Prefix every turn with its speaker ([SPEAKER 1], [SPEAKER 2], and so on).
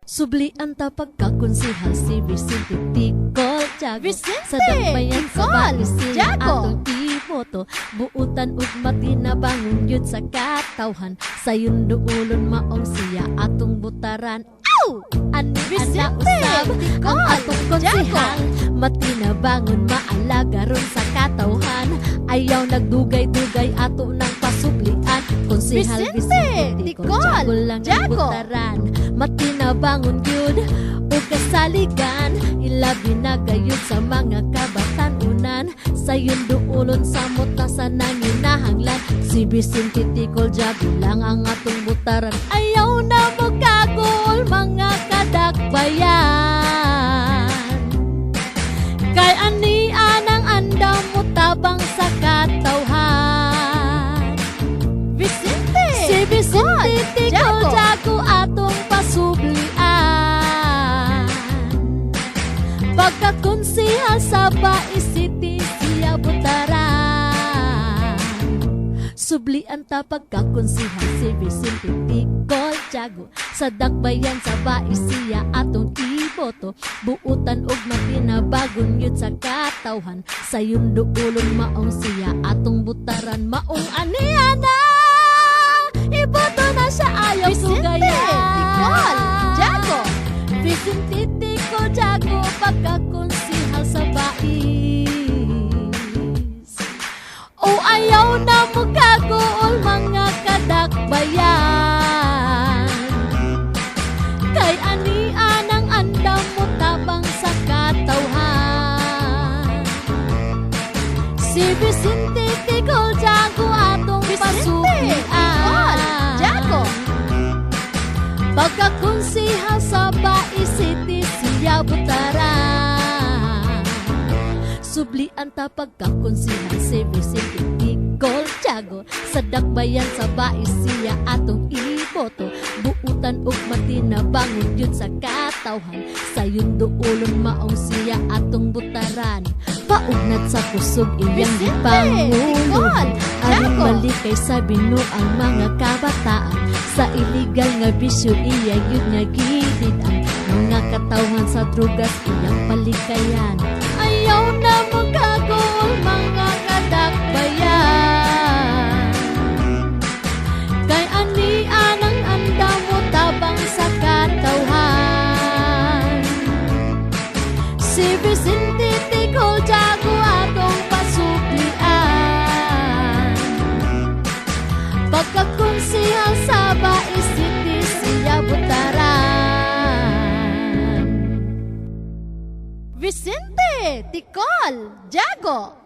[SPEAKER 1] Sublian ta pagkakonsihal si Vicente Ticol Jago. Sa dakbayan sa balisiya atong iboto. Buutan ug matinabangon yun sa katawhan. Sayon duulon maong siya atong butaran. Ani ana usab ang atong konsihal. Matinabangon maalaga ron sa katawhan. Ayaw nagdugay-dugay ato ng pasublian. Konsihal Vicente Ticol Jago lang ang butaran. Matinabangon yun o kasaligan. Ilabi na gayud sa mga kabatanunan. Sayon duulon sa muta sa nanginahanglan. Si Vicente Ticol Jago lang ang atong butaran. Ayaw na magkagol mga kadakbayan. Kay ani anang andam mo tabang sa katawhan. Si Vicente Ticol Jago atong pasublian. Pagkakonsihal sa Bai City siya butaran. Sublian ta pagkakonsihal si Vicente Ticol Jago. Sa dakbayan sa Bai siya atong iboto. Buutan ug matinabagon yun sa katawhan. Sayon duulon maong siya atong butaran. Maong aniana iboto na siya ayaw sugayan.
[SPEAKER 2] Ticol Jago.
[SPEAKER 1] Vicente Ticol Jago pagkakonsihal sa Bais. O ayaw na magkagol mga kadakbayan. Kay ani anang andam mo tabang sa katawhan. Si Vicente Ticol Jago atong pasublian. Pagkakonsihal sa Bai City siya butaran. Sublian ta pagkakonsihal si Vicente Ticol Jago. Sa dakbayan sa Bai siya atong iboto. Buutan ug matinabangon yun sa katawhan. Sayon duulon maong siya atong butaran. Paugnat sa kusog iyang gipangulon. Aring malikay sa binu ang mga kabataan. Sa illegal nga bisyo iya yun nga gilidan. Mga katawhan sa drugas iyang palikayan. Ayaw na magkagol mga kadakbayan. Kay ani anang andam mo tabang sa katawhan. Si Vicente Ticol Jago atong pasublian. Pagkakonsihal sa Bai City siya butaran.
[SPEAKER 2] Vicente Ticol Jago.